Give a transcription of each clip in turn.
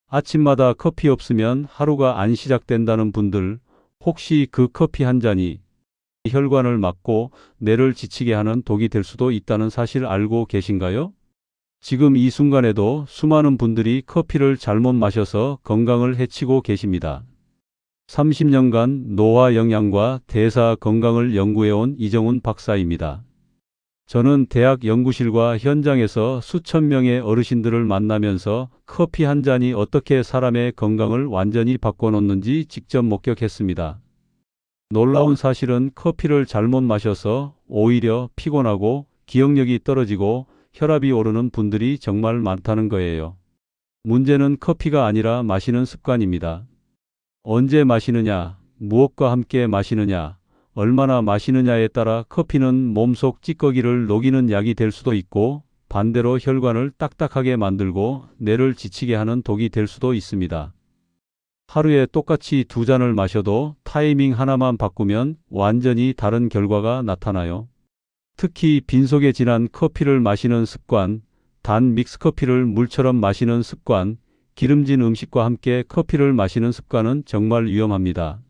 아침마다 커피 없으면 하루가 안 시작된다는 분들, 혹시 그 커피 한 잔이 혈관을 막고 뇌를 지치게 하는 독이 될 수도 있다는 사실 알고 계신가요? 지금 이 순간에도 수많은 분들이 커피를 잘못 마셔서 건강을 해치고 계십니다. 30년간 노화 영양과 대사 건강을 연구해온 이정훈 박사입니다. 저는 대학 연구실과 현장에서 수천 명의 어르신들을 만나면서 커피 한 잔이 어떻게 사람의 건강을 완전히 바꿔놓는지 직접 목격했습니다. 놀라운 사실은 커피를 잘못 마셔서 오히려 피곤하고 기억력이 떨어지고 혈압이 오르는 분들이 정말 많다는 거예요. 문제는 커피가 아니라 마시는 습관입니다. 언제 마시느냐, 무엇과 함께 마시느냐, 얼마나 마시느냐에 따라 커피는 몸속 찌꺼기를 녹이는 약이 될 수도 있고 반대로 혈관을 딱딱하게 만들고 뇌를 지치게 하는 독이 될 수도 있습니다. 하루에 똑같이 2잔을 마셔도 타이밍 하나만 바꾸면 완전히 다른 결과가 나타나요. 특히 빈속에 진한 커피를 마시는 습관, 단 믹스커피를 물처럼 마시는 습관, 기름진 음식과 함께 커피를 마시는 습관은 정말 위험합니다.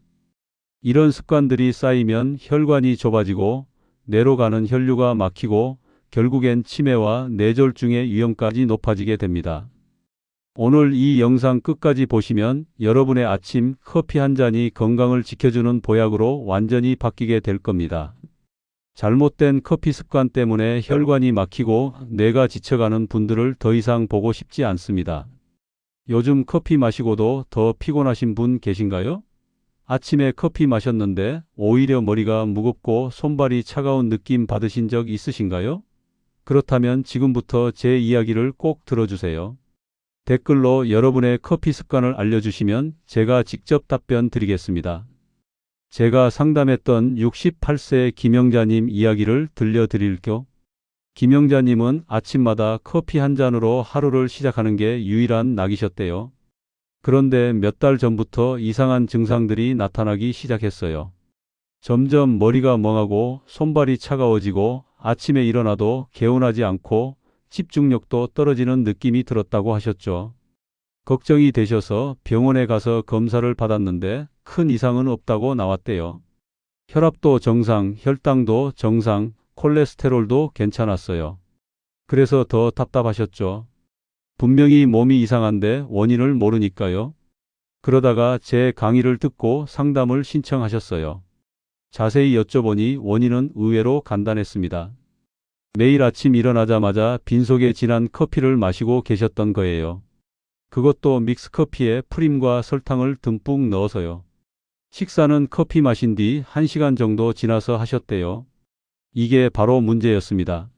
이런 습관들이 쌓이면 혈관이 좁아지고 뇌로 가는 혈류가 막히고 결국엔 치매와 뇌졸중의 위험까지 높아지게 됩니다. 오늘 이 영상 끝까지 보시면 여러분의 아침 커피 한 잔이 건강을 지켜주는 보약으로 완전히 바뀌게 될 겁니다. 잘못된 커피 습관 때문에 혈관이 막히고 뇌가 지쳐가는 분들을 더 이상 보고 싶지 않습니다. 요즘 커피 마시고도 더 피곤하신 분 계신가요? 아침에 커피 마셨는데 오히려 머리가 무겁고 손발이 차가운 느낌 받으신 적 있으신가요? 그렇다면 지금부터 제 이야기를 꼭 들어주세요. 댓글로 여러분의 커피 습관을 알려주시면 제가 직접 답변 드리겠습니다. 제가 상담했던 68세 김영자님 이야기를 들려드릴게요. 김영자님은 아침마다 커피 한 잔으로 하루를 시작하는 게 유일한 낙이셨대요. 그런데 몇 달 전부터 이상한 증상들이 나타나기 시작했어요. 점점 머리가 멍하고 손발이 차가워지고 아침에 일어나도 개운하지 않고 집중력도 떨어지는 느낌이 들었다고 하셨죠. 걱정이 되셔서 병원에 가서 검사를 받았는데 큰 이상은 없다고 나왔대요. 혈압도 정상, 혈당도 정상, 콜레스테롤도 괜찮았어요. 그래서 더 답답하셨죠. 분명히 몸이 이상한데 원인을 모르니까요. 그러다가 제 강의를 듣고 상담을 신청하셨어요. 자세히 여쭤보니 원인은 의외로 간단했습니다. 매일 아침 일어나자마자 빈속에 진한 커피를 마시고 계셨던 거예요. 그것도 믹스커피에 프림과 설탕을 듬뿍 넣어서요. 식사는 커피 마신 뒤 1시간 정도 지나서 하셨대요. 이게 바로 문제였습니다.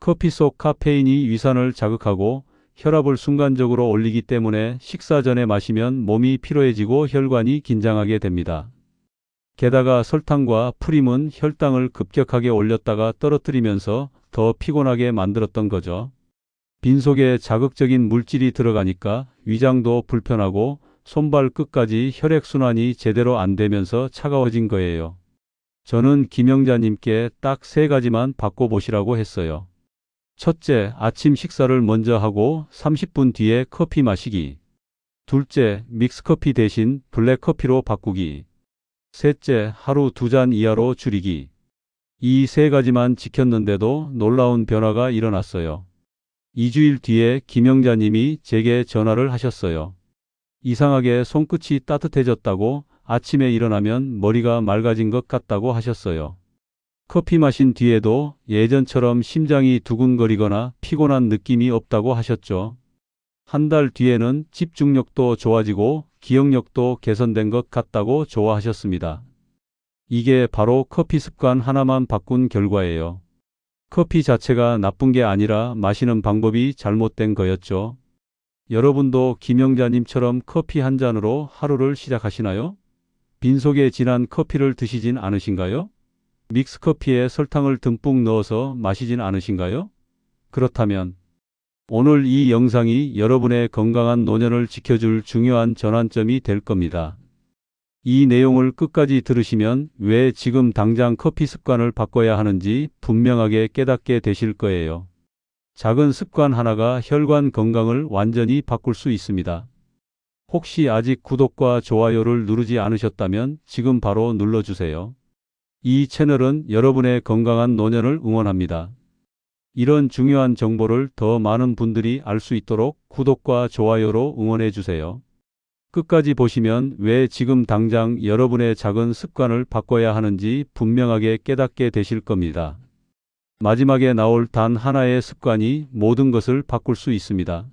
커피 속 카페인이 위산을 자극하고 혈압을 순간적으로 올리기 때문에 식사 전에 마시면 몸이 피로해지고 혈관이 긴장하게 됩니다. 게다가 설탕과 프림은 혈당을 급격하게 올렸다가 떨어뜨리면서 더 피곤하게 만들었던 거죠. 빈속에 자극적인 물질이 들어가니까 위장도 불편하고 손발 끝까지 혈액순환이 제대로 안 되면서 차가워진 거예요. 저는 김영자님께 딱 3가지만 바꿔보시라고 했어요. 첫째, 아침 식사를 먼저 하고 30분 뒤에 커피 마시기. 둘째, 믹스커피 대신 블랙커피로 바꾸기. 셋째, 하루 2잔 이하로 줄이기. 이 3가지만 지켰는데도 놀라운 변화가 일어났어요. 2주일 뒤에 김영자님이 제게 전화를 하셨어요. 이상하게 손끝이 따뜻해졌다고, 아침에 일어나면 머리가 맑아진 것 같다고 하셨어요. 커피 마신 뒤에도 예전처럼 심장이 두근거리거나 피곤한 느낌이 없다고 하셨죠. 한 달 뒤에는 집중력도 좋아지고 기억력도 개선된 것 같다고 좋아하셨습니다. 이게 바로 커피 습관 하나만 바꾼 결과예요. 커피 자체가 나쁜 게 아니라 마시는 방법이 잘못된 거였죠. 여러분도 김영자님처럼 커피 한 잔으로 하루를 시작하시나요? 빈속에 진한 커피를 드시진 않으신가요? 믹스커피에 설탕을 듬뿍 넣어서 마시진 않으신가요? 그렇다면 오늘 이 영상이 여러분의 건강한 노년을 지켜줄 중요한 전환점이 될 겁니다. 이 내용을 끝까지 들으시면 왜 지금 당장 커피 습관을 바꿔야 하는지 분명하게 깨닫게 되실 거예요. 작은 습관 하나가 혈관 건강을 완전히 바꿀 수 있습니다. 혹시 아직 구독과 좋아요를 누르지 않으셨다면 지금 바로 눌러주세요. 이 채널은 여러분의 건강한 노년을 응원합니다. 이런 중요한 정보를 더 많은 분들이 알 수 있도록 구독과 좋아요로 응원해 주세요. 끝까지 보시면 왜 지금 당장 여러분의 작은 습관을 바꿔야 하는지 분명하게 깨닫게 되실 겁니다. 마지막에 나올 단 하나의 습관이 모든 것을 바꿀 수 있습니다.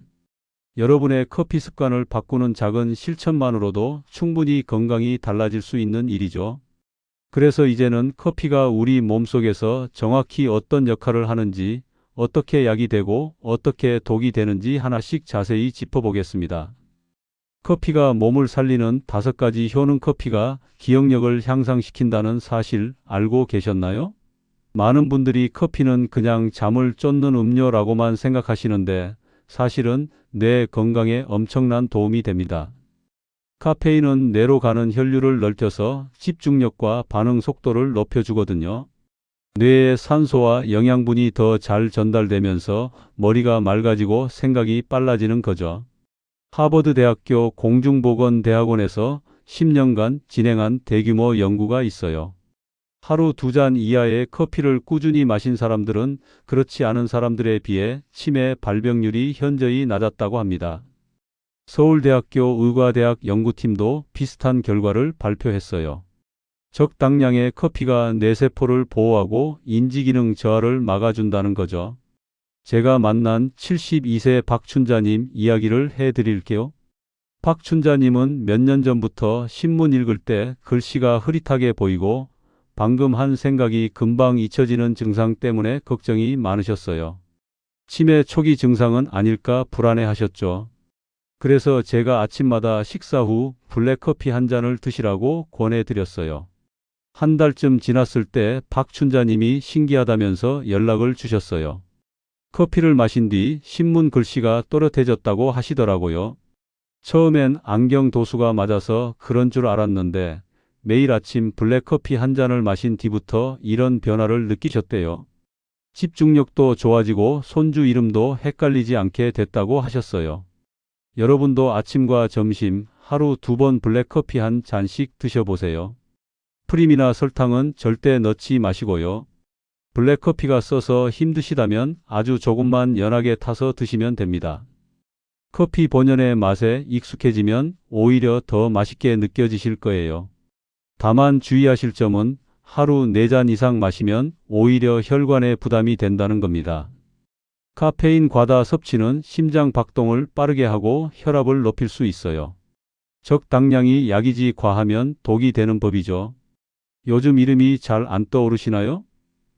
여러분의 커피 습관을 바꾸는 작은 실천만으로도 충분히 건강이 달라질 수 있는 일이죠. 그래서 이제는 커피가 우리 몸속에서 정확히 어떤 역할을 하는지, 어떻게 약이 되고 어떻게 독이 되는지 하나씩 자세히 짚어보겠습니다. 커피가 몸을 살리는 5가지 효능. 커피가 기억력을 향상시킨다는 사실 알고 계셨나요? 많은 분들이 커피는 그냥 잠을 쫓는 음료라고만 생각하시는데 사실은 뇌 건강에 엄청난 도움이 됩니다. 카페인은 뇌로 가는 혈류를 넓혀서 집중력과 반응 속도를 높여주거든요. 뇌에 산소와 영양분이 더 잘 전달되면서 머리가 맑아지고 생각이 빨라지는 거죠. 하버드 대학교 공중보건대학원에서 10년간 진행한 대규모 연구가 있어요. 하루 2잔 이하의 커피를 꾸준히 마신 사람들은 그렇지 않은 사람들에 비해 치매 발병률이 현저히 낮았다고 합니다. 서울대학교 의과대학 연구팀도 비슷한 결과를 발표했어요. 적당량의 커피가 뇌세포를 보호하고 인지기능 저하를 막아준다는 거죠. 제가 만난 72세 박춘자님 이야기를 해드릴게요. 박춘자님은 몇 년 전부터 신문 읽을 때 글씨가 흐릿하게 보이고 방금 한 생각이 금방 잊혀지는 증상 때문에 걱정이 많으셨어요. 치매 초기 증상은 아닐까 불안해하셨죠. 그래서 제가 아침마다 식사 후 블랙커피 한 잔을 드시라고 권해드렸어요. 한 달쯤 지났을 때 박춘자님이 신기하다면서 연락을 주셨어요. 커피를 마신 뒤 신문 글씨가 또렷해졌다고 하시더라고요. 처음엔 안경 도수가 맞아서 그런 줄 알았는데 매일 아침 블랙커피 한 잔을 마신 뒤부터 이런 변화를 느끼셨대요. 집중력도 좋아지고 손주 이름도 헷갈리지 않게 됐다고 하셨어요. 여러분도 아침과 점심 하루 2번 블랙커피 한 잔씩 드셔보세요. 프림이나 설탕은 절대 넣지 마시고요. 블랙커피가 써서 힘드시다면 아주 조금만 연하게 타서 드시면 됩니다. 커피 본연의 맛에 익숙해지면 오히려 더 맛있게 느껴지실 거예요. 다만 주의하실 점은 하루 4잔 이상 마시면 오히려 혈관에 부담이 된다는 겁니다. 카페인 과다 섭취는 심장 박동을 빠르게 하고 혈압을 높일 수 있어요. 적당량이 약이지 과하면 독이 되는 법이죠. 요즘 이름이 잘 안 떠오르시나요?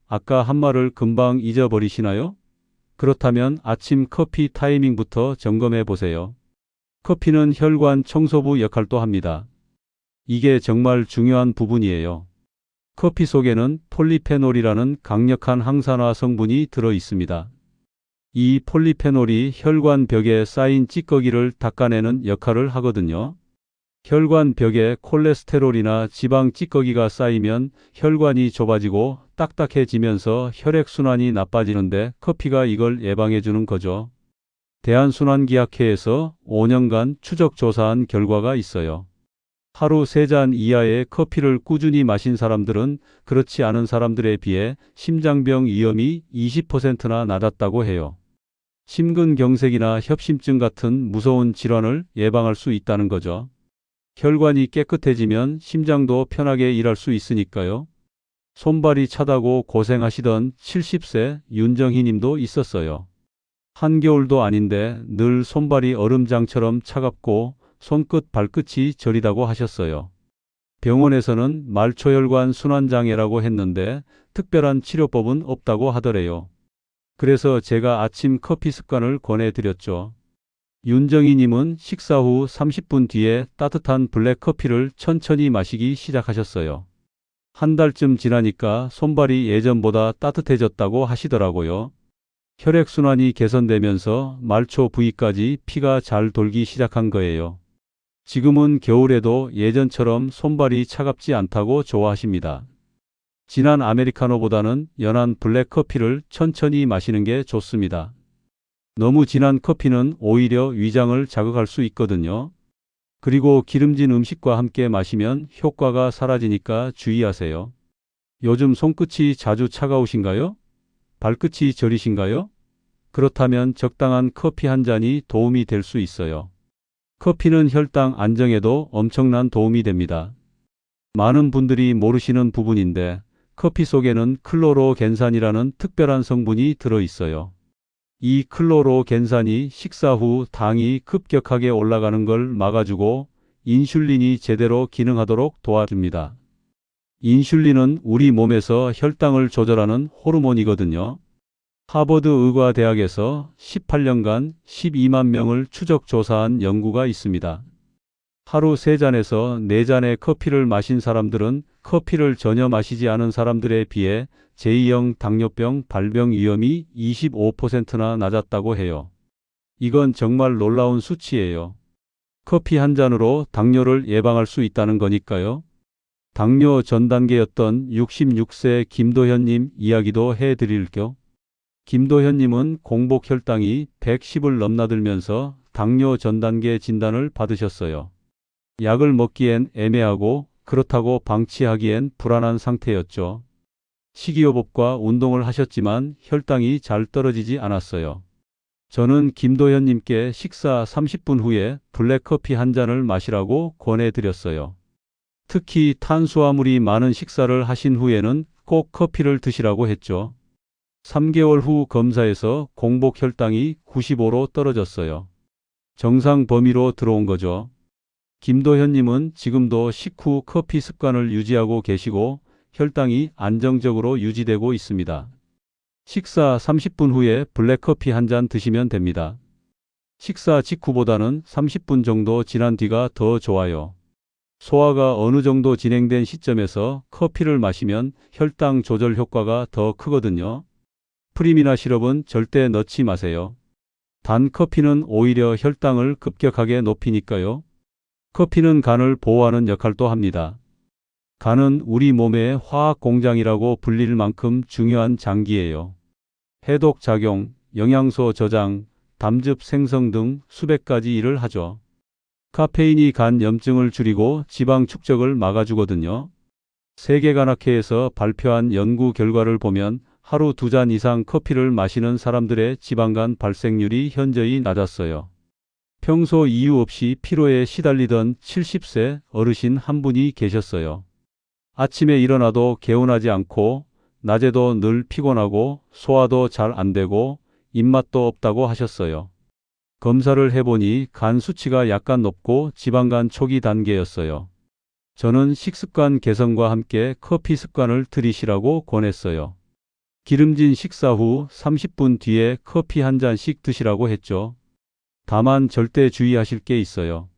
아까 한 말을 금방 잊어버리시나요? 그렇다면 아침 커피 타이밍부터 점검해 보세요. 커피는 혈관 청소부 역할도 합니다. 이게 정말 중요한 부분이에요. 커피 속에는 폴리페놀이라는 강력한 항산화 성분이 들어 있습니다. 이 폴리페놀이 혈관 벽에 쌓인 찌꺼기를 닦아내는 역할을 하거든요. 혈관 벽에 콜레스테롤이나 지방 찌꺼기가 쌓이면 혈관이 좁아지고 딱딱해지면서 혈액순환이 나빠지는데 커피가 이걸 예방해 주는 거죠. 대한순환기학회에서 5년간 추적 조사한 결과가 있어요. 하루 3잔 이하의 커피를 꾸준히 마신 사람들은 그렇지 않은 사람들에 비해 심장병 위험이 20%나 낮았다고 해요. 심근경색이나 협심증 같은 무서운 질환을 예방할 수 있다는 거죠. 혈관이 깨끗해지면 심장도 편하게 일할 수 있으니까요. 손발이 차다고 고생하시던 70세 윤정희 님도 있었어요. 한겨울도 아닌데 늘 손발이 얼음장처럼 차갑고 손끝 발끝이 저리다고 하셨어요. 병원에서는 말초혈관 순환장애라고 했는데 특별한 치료법은 없다고 하더래요. 그래서 제가 아침 커피 습관을 권해드렸죠. 윤정희 님은 식사 후 30분 뒤에 따뜻한 블랙커피를 천천히 마시기 시작하셨어요. 한 달쯤 지나니까 손발이 예전보다 따뜻해졌다고 하시더라고요. 혈액순환이 개선되면서 말초 부위까지 피가 잘 돌기 시작한 거예요. 지금은 겨울에도 예전처럼 손발이 차갑지 않다고 좋아하십니다. 진한 아메리카노보다는 연한 블랙커피를 천천히 마시는 게 좋습니다. 너무 진한 커피는 오히려 위장을 자극할 수 있거든요. 그리고 기름진 음식과 함께 마시면 효과가 사라지니까 주의하세요. 요즘 손끝이 자주 차가우신가요? 발끝이 저리신가요? 그렇다면 적당한 커피 한 잔이 도움이 될 수 있어요. 커피는 혈당 안정에도 엄청난 도움이 됩니다. 많은 분들이 모르시는 부분인데 커피 속에는 클로로겐산이라는 특별한 성분이 들어 있어요. 이 클로로겐산이 식사 후 당이 급격하게 올라가는 걸 막아주고 인슐린이 제대로 기능하도록 도와줍니다. 인슐린은 우리 몸에서 혈당을 조절하는 호르몬이거든요. 하버드 의과대학에서 18년간 12만 명을 추적 조사한 연구가 있습니다. 하루 3잔에서 4잔의 커피를 마신 사람들은 커피를 전혀 마시지 않은 사람들에 비해 제2형 당뇨병 발병 위험이 25%나 낮았다고 해요. 이건 정말 놀라운 수치예요. 커피 한 잔으로 당뇨를 예방할 수 있다는 거니까요. 당뇨 전 단계였던 66세 김도현님 이야기도 해드릴게요. 김도현님은 공복 혈당이 110을 넘나들면서 당뇨 전 단계 진단을 받으셨어요. 약을 먹기엔 애매하고 그렇다고 방치하기엔 불안한 상태였죠. 식이요법과 운동을 하셨지만 혈당이 잘 떨어지지 않았어요. 저는 김도현님께 식사 30분 후에 블랙커피 한 잔을 마시라고 권해드렸어요. 특히 탄수화물이 많은 식사를 하신 후에는 꼭 커피를 드시라고 했죠. 3개월 후 검사에서 공복 혈당이 95로 떨어졌어요. 정상 범위로 들어온 거죠. 김도현님은 지금도 식후 커피 습관을 유지하고 계시고 혈당이 안정적으로 유지되고 있습니다. 식사 30분 후에 블랙커피 한 잔 드시면 됩니다. 식사 직후보다는 30분 정도 지난 뒤가 더 좋아요. 소화가 어느 정도 진행된 시점에서 커피를 마시면 혈당 조절 효과가 더 크거든요. 프림이나 시럽은 절대 넣지 마세요. 단 커피는 오히려 혈당을 급격하게 높이니까요. 커피는 간을 보호하는 역할도 합니다. 간은 우리 몸의 화학 공장이라고 불릴 만큼 중요한 장기예요. 해독 작용, 영양소 저장, 담즙 생성 등 수백 가지 일을 하죠. 카페인이 간 염증을 줄이고 지방 축적을 막아주거든요. 세계간학회에서 발표한 연구 결과를 보면 하루 2잔 이상 커피를 마시는 사람들의 지방간 발생률이 현저히 낮았어요. 평소 이유 없이 피로에 시달리던 70세 어르신 한 분이 계셨어요. 아침에 일어나도 개운하지 않고 낮에도 늘 피곤하고 소화도 잘 안 되고 입맛도 없다고 하셨어요. 검사를 해보니 간 수치가 약간 높고 지방간 초기 단계였어요. 저는 식습관 개선과 함께 커피 습관을 들이시라고 권했어요. 기름진 식사 후 30분 뒤에 커피 한 잔씩 드시라고 했죠. 다만 절대 주의하실 게 있어요.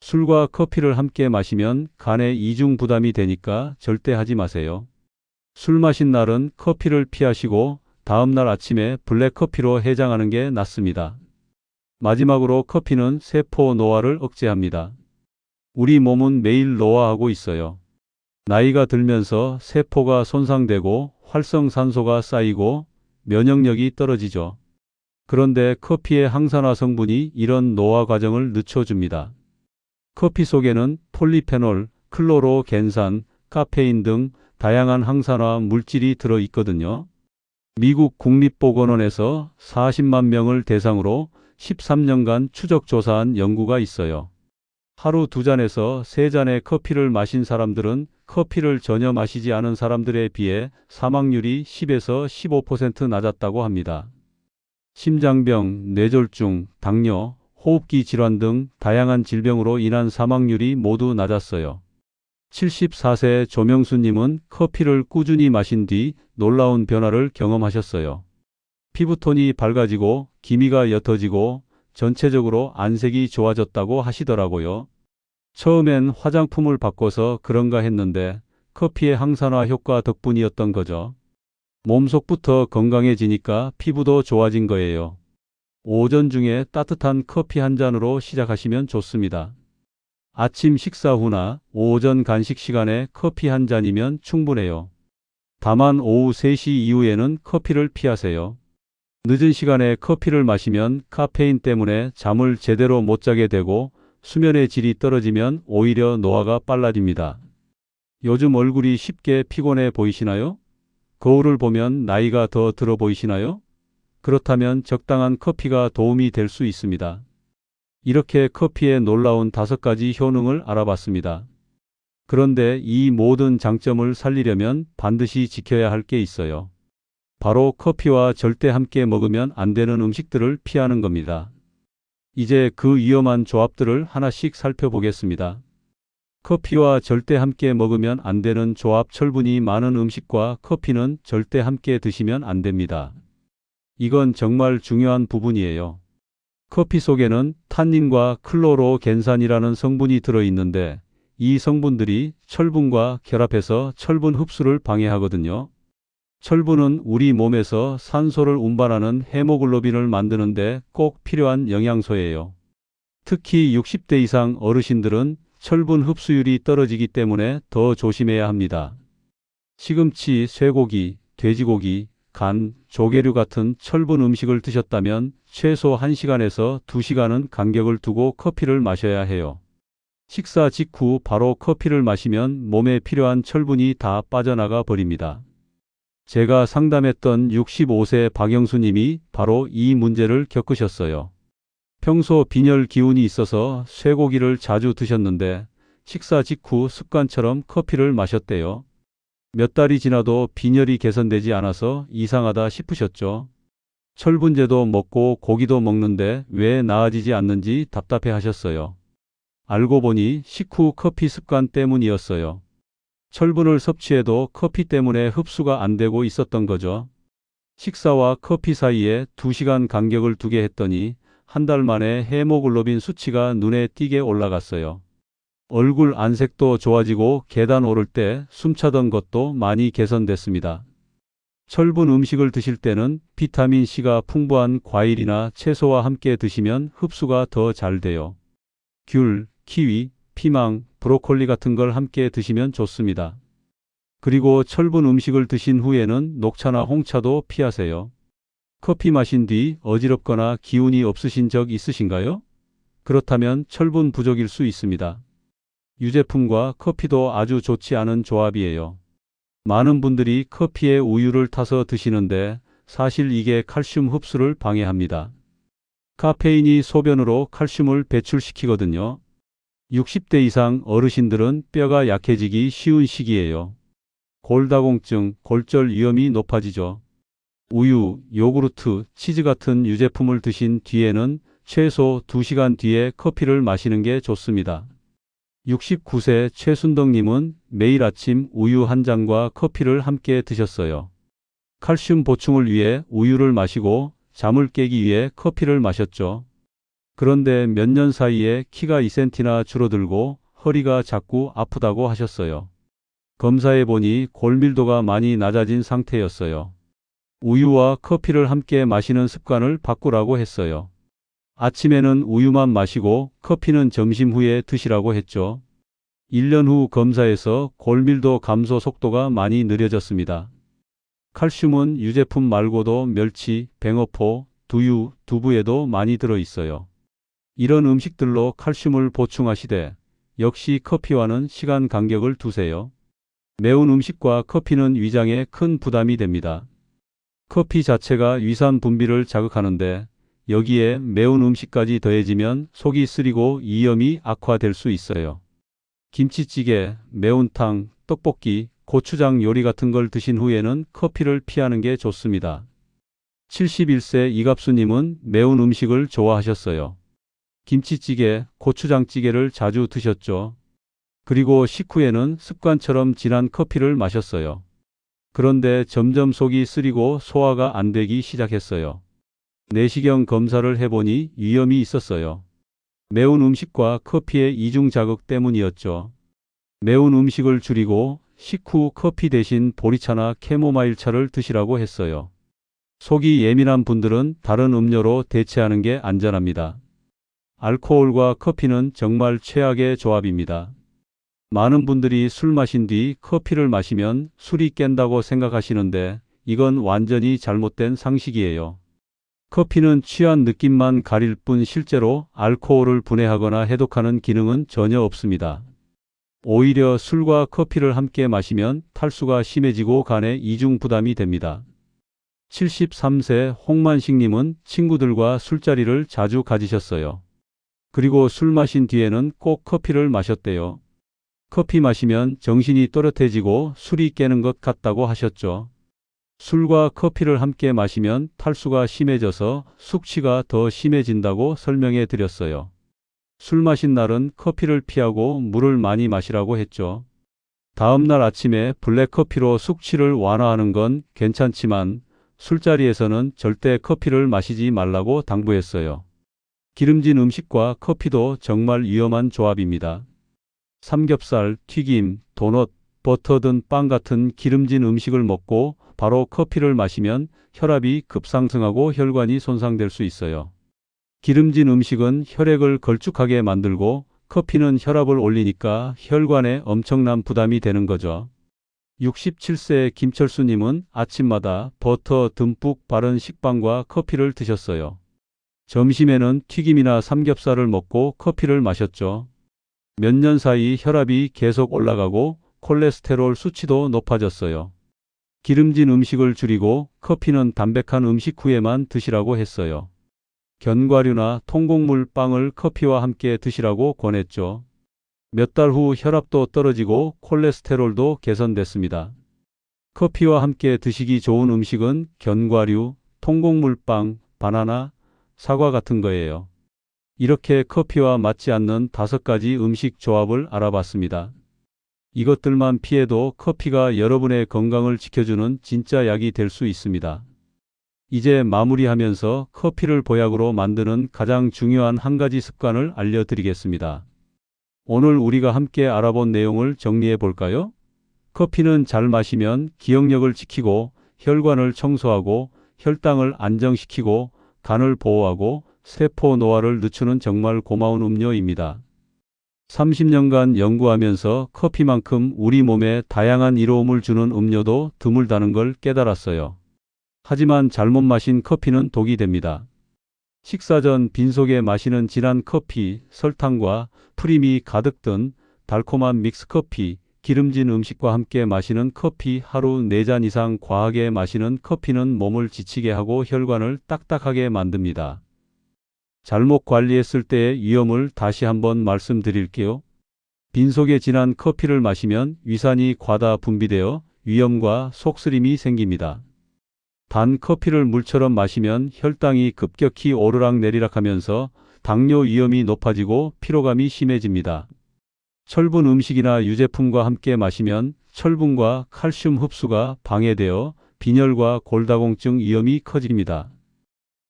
술과 커피를 함께 마시면 간에 이중 부담이 되니까 절대 하지 마세요. 술 마신 날은 커피를 피하시고 다음날 아침에 블랙커피로 해장하는 게 낫습니다. 마지막으로 커피는 세포 노화를 억제합니다. 우리 몸은 매일 노화하고 있어요. 나이가 들면서 세포가 손상되고 활성산소가 쌓이고 면역력이 떨어지죠. 그런데 커피의 항산화 성분이 이런 노화 과정을 늦춰줍니다. 커피 속에는 폴리페놀, 클로로겐산, 카페인 등 다양한 항산화 물질이 들어 있거든요. 미국 국립보건원에서 40만 명을 대상으로 13년간 추적 조사한 연구가 있어요. 하루 2잔에서 3잔의 커피를 마신 사람들은 커피를 전혀 마시지 않은 사람들에 비해 사망률이 10에서 15% 낮았다고 합니다. 심장병, 뇌졸중, 당뇨, 호흡기 질환 등 다양한 질병으로 인한 사망률이 모두 낮았어요. 74세 조명수님은 커피를 꾸준히 마신 뒤 놀라운 변화를 경험하셨어요. 피부톤이 밝아지고 기미가 옅어지고 전체적으로 안색이 좋아졌다고 하시더라고요. 처음엔 화장품을 바꿔서 그런가 했는데 커피의 항산화 효과 덕분이었던 거죠. 몸속부터 건강해지니까 피부도 좋아진 거예요. 오전 중에 따뜻한 커피 한 잔으로 시작하시면 좋습니다. 아침 식사 후나 오전 간식 시간에 커피 한 잔이면 충분해요. 다만 오후 3시 이후에는 커피를 피하세요. 늦은 시간에 커피를 마시면 카페인 때문에 잠을 제대로 못 자게 되고 수면의 질이 떨어지면 오히려 노화가 빨라집니다. 요즘 얼굴이 쉽게 피곤해 보이시나요? 거울을 보면 나이가 더 들어 보이시나요? 그렇다면 적당한 커피가 도움이 될 수 있습니다. 이렇게 커피의 놀라운 5가지 효능을 알아봤습니다. 그런데 이 모든 장점을 살리려면 반드시 지켜야 할 게 있어요. 바로 커피와 절대 함께 먹으면 안 되는 음식들을 피하는 겁니다. 이제 그 위험한 조합들을 하나씩 살펴보겠습니다. 커피와 절대 함께 먹으면 안 되는 조합. 철분이 많은 음식과 커피는 절대 함께 드시면 안 됩니다. 이건 정말 중요한 부분이에요. 커피 속에는 탄닌과 클로로겐산이라는 성분이 들어있는데 이 성분들이 철분과 결합해서 철분 흡수를 방해하거든요. 철분은 우리 몸에서 산소를 운반하는 헤모글로빈을 만드는데 꼭 필요한 영양소예요. 특히 60대 이상 어르신들은 철분 흡수율이 떨어지기 때문에 더 조심해야 합니다. 시금치, 쇠고기, 돼지고기, 간, 조개류 같은 철분 음식을 드셨다면 최소 1시간에서 2시간은 간격을 두고 커피를 마셔야 해요. 식사 직후 바로 커피를 마시면 몸에 필요한 철분이 다 빠져나가 버립니다. 제가 상담했던 65세 박영수 님이 바로 이 문제를 겪으셨어요. 평소 빈혈 기운이 있어서 쇠고기를 자주 드셨는데 식사 직후 습관처럼 커피를 마셨대요. 몇 달이 지나도 빈혈이 개선되지 않아서 이상하다 싶으셨죠. 철분제도 먹고 고기도 먹는데 왜 나아지지 않는지 답답해 하셨어요. 알고 보니 식후 커피 습관 때문이었어요. 철분을 섭취해도 커피 때문에 흡수가 안 되고 있었던 거죠. 식사와 커피 사이에 2시간 간격을 두게 했더니 한 달 만에 헤모글로빈 수치가 눈에 띄게 올라갔어요. 얼굴 안색도 좋아지고 계단 오를 때 숨차던 것도 많이 개선됐습니다. 철분 음식을 드실 때는 비타민C가 풍부한 과일이나 채소와 함께 드시면 흡수가 더 잘 돼요. 귤, 키위, 피망, 브로콜리 같은 걸 함께 드시면 좋습니다. 그리고 철분 음식을 드신 후에는 녹차나 홍차도 피하세요. 커피 마신 뒤 어지럽거나 기운이 없으신 적 있으신가요? 그렇다면 철분 부족일 수 있습니다. 유제품과 커피도 아주 좋지 않은 조합이에요. 많은 분들이 커피에 우유를 타서 드시는데 사실 이게 칼슘 흡수를 방해합니다. 카페인이 소변으로 칼슘을 배출시키거든요. 60대 이상 어르신들은 뼈가 약해지기 쉬운 시기예요. 골다공증, 골절 위험이 높아지죠. 우유, 요구르트, 치즈 같은 유제품을 드신 뒤에는 최소 2시간 뒤에 커피를 마시는 게 좋습니다. 69세 최순덕님은 매일 아침 우유 한 잔과 커피를 함께 드셨어요. 칼슘 보충을 위해 우유를 마시고 잠을 깨기 위해 커피를 마셨죠. 그런데 몇 년 사이에 키가 2cm나 줄어들고 허리가 자꾸 아프다고 하셨어요. 검사해 보니 골밀도가 많이 낮아진 상태였어요. 우유와 커피를 함께 마시는 습관을 바꾸라고 했어요. 아침에는 우유만 마시고 커피는 점심 후에 드시라고 했죠. 1년 후 검사에서 골밀도 감소 속도가 많이 느려졌습니다. 칼슘은 유제품 말고도 멸치, 뱅어포, 두유, 두부에도 많이 들어있어요. 이런 음식들로 칼슘을 보충하시되 역시 커피와는 시간 간격을 두세요. 매운 음식과 커피는 위장에 큰 부담이 됩니다. 커피 자체가 위산 분비를 자극하는데 여기에 매운 음식까지 더해지면 속이 쓰리고 위염이 악화될 수 있어요. 김치찌개, 매운탕, 떡볶이, 고추장 요리 같은 걸 드신 후에는 커피를 피하는 게 좋습니다. 71세 이갑수님은 매운 음식을 좋아하셨어요. 김치찌개, 고추장찌개를 자주 드셨죠. 그리고 식후에는 습관처럼 진한 커피를 마셨어요. 그런데 점점 속이 쓰리고 소화가 안 되기 시작했어요. 내시경 검사를 해보니 위염이 있었어요. 매운 음식과 커피의 이중 자극 때문이었죠. 매운 음식을 줄이고 식후 커피 대신 보리차나 캐모마일 차를 드시라고 했어요. 속이 예민한 분들은 다른 음료로 대체하는 게 안전합니다. 알코올과 커피는 정말 최악의 조합입니다. 많은 분들이 술 마신 뒤 커피를 마시면 술이 깬다고 생각하시는데 이건 완전히 잘못된 상식이에요. 커피는 취한 느낌만 가릴 뿐 실제로 알코올을 분해하거나 해독하는 기능은 전혀 없습니다. 오히려 술과 커피를 함께 마시면 탈수가 심해지고 간에 이중 부담이 됩니다. 73세 홍만식님은 친구들과 술자리를 자주 가지셨어요. 그리고 술 마신 뒤에는 꼭 커피를 마셨대요. 커피 마시면 정신이 또렷해지고 술이 깨는 것 같다고 하셨죠. 술과 커피를 함께 마시면 탈수가 심해져서 숙취가 더 심해진다고 설명해 드렸어요. 술 마신 날은 커피를 피하고 물을 많이 마시라고 했죠. 다음 날 아침에 블랙커피로 숙취를 완화하는 건 괜찮지만 술자리에서는 절대 커피를 마시지 말라고 당부했어요. 기름진 음식과 커피도 정말 위험한 조합입니다. 삼겹살, 튀김, 도넛, 버터 든 빵 같은 기름진 음식을 먹고 바로 커피를 마시면 혈압이 급상승하고 혈관이 손상될 수 있어요. 기름진 음식은 혈액을 걸쭉하게 만들고 커피는 혈압을 올리니까 혈관에 엄청난 부담이 되는 거죠. 67세 김철수님은 아침마다 버터 듬뿍 바른 식빵과 커피를 드셨어요. 점심에는 튀김이나 삼겹살을 먹고 커피를 마셨죠. 몇 년 사이 혈압이 계속 올라가고 콜레스테롤 수치도 높아졌어요. 기름진 음식을 줄이고 커피는 담백한 음식 후에만 드시라고 했어요. 견과류나 통곡물 빵을 커피와 함께 드시라고 권했죠. 몇 달 후 혈압도 떨어지고 콜레스테롤도 개선됐습니다. 커피와 함께 드시기 좋은 음식은 견과류, 통곡물 빵, 바나나, 사과 같은 거예요. 이렇게 커피와 맞지 않는 5가지 음식 조합을 알아봤습니다. 이것들만 피해도 커피가 여러분의 건강을 지켜주는 진짜 약이 될 수 있습니다. 이제 마무리하면서 커피를 보약으로 만드는 가장 중요한 한 가지 습관을 알려드리겠습니다. 오늘 우리가 함께 알아본 내용을 정리해 볼까요? 커피는 잘 마시면 기억력을 지키고 혈관을 청소하고 혈당을 안정시키고 간을 보호하고 세포 노화를 늦추는 정말 고마운 음료입니다. 30년간 연구하면서 커피만큼 우리 몸에 다양한 이로움을 주는 음료도 드물다는 걸 깨달았어요. 하지만 잘못 마신 커피는 독이 됩니다. 식사 전 빈속에 마시는 진한 커피, 설탕과 프림이 가득 든 달콤한 믹스커피, 기름진 음식과 함께 마시는 커피, 하루 4잔 이상 과하게 마시는 커피는 몸을 지치게 하고 혈관을 딱딱하게 만듭니다. 잘못 관리했을 때의 위험을 다시 한번 말씀드릴게요. 빈속에 진한 커피를 마시면 위산이 과다 분비되어 위염과 속쓰림이 생깁니다. 단 커피를 물처럼 마시면 혈당이 급격히 오르락내리락 하면서 당뇨 위험이 높아지고 피로감이 심해집니다. 철분 음식이나 유제품과 함께 마시면 철분과 칼슘 흡수가 방해되어 빈혈과 골다공증 위험이 커집니다.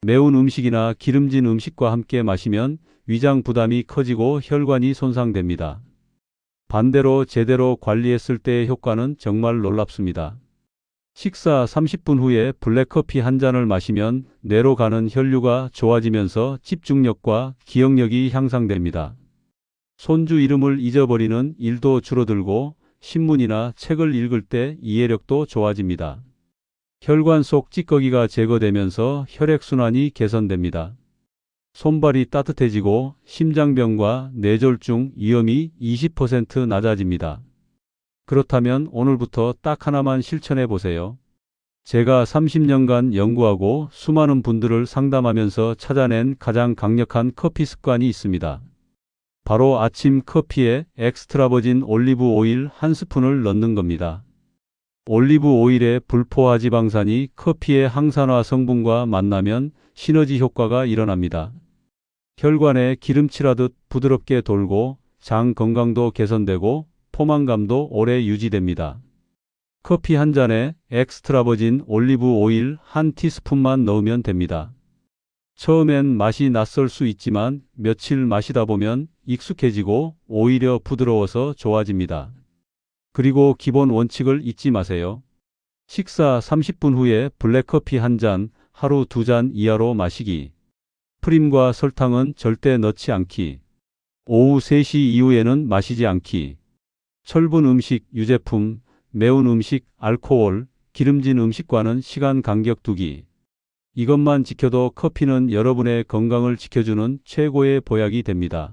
매운 음식이나 기름진 음식과 함께 마시면 위장 부담이 커지고 혈관이 손상됩니다. 반대로 제대로 관리했을 때의 효과는 정말 놀랍습니다. 식사 30분 후에 블랙커피 한 잔을 마시면 뇌로 가는 혈류가 좋아지면서 집중력과 기억력이 향상됩니다. 손주 이름을 잊어버리는 일도 줄어들고 신문이나 책을 읽을 때 이해력도 좋아집니다. 혈관 속 찌꺼기가 제거되면서 혈액순환이 개선됩니다. 손발이 따뜻해지고 심장병과 뇌졸중 위험이 20% 낮아집니다. 그렇다면 오늘부터 딱 하나만 실천해 보세요. 제가 30년간 연구하고 수많은 분들을 상담하면서 찾아낸 가장 강력한 커피 습관이 있습니다. 바로 아침 커피에 엑스트라 버진 올리브 오일 한 스푼을 넣는 겁니다. 올리브 오일의 불포화 지방산이 커피의 항산화 성분과 만나면 시너지 효과가 일어납니다. 혈관에 기름칠하듯 부드럽게 돌고 장 건강도 개선되고 포만감도 오래 유지됩니다. 커피 한 잔에 엑스트라 버진 올리브 오일 한 티스푼만 넣으면 됩니다. 처음엔 맛이 낯설 수 있지만 며칠 마시다 보면 익숙해지고 오히려 부드러워서 좋아집니다. 그리고 기본 원칙을 잊지 마세요. 식사 30분 후에 블랙커피 한 잔, 하루 2잔 이하로 마시기. 프림과 설탕은 절대 넣지 않기. 오후 3시 이후에는 마시지 않기. 철분 음식, 유제품, 매운 음식, 알코올, 기름진 음식과는 시간 간격 두기. 이것만 지켜도 커피는 여러분의 건강을 지켜주는 최고의 보약이 됩니다.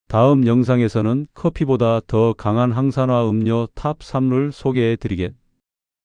다음 영상에서는 커피보다 더 강한 항산화 음료 탑 3를 소개해 드리겠습니다.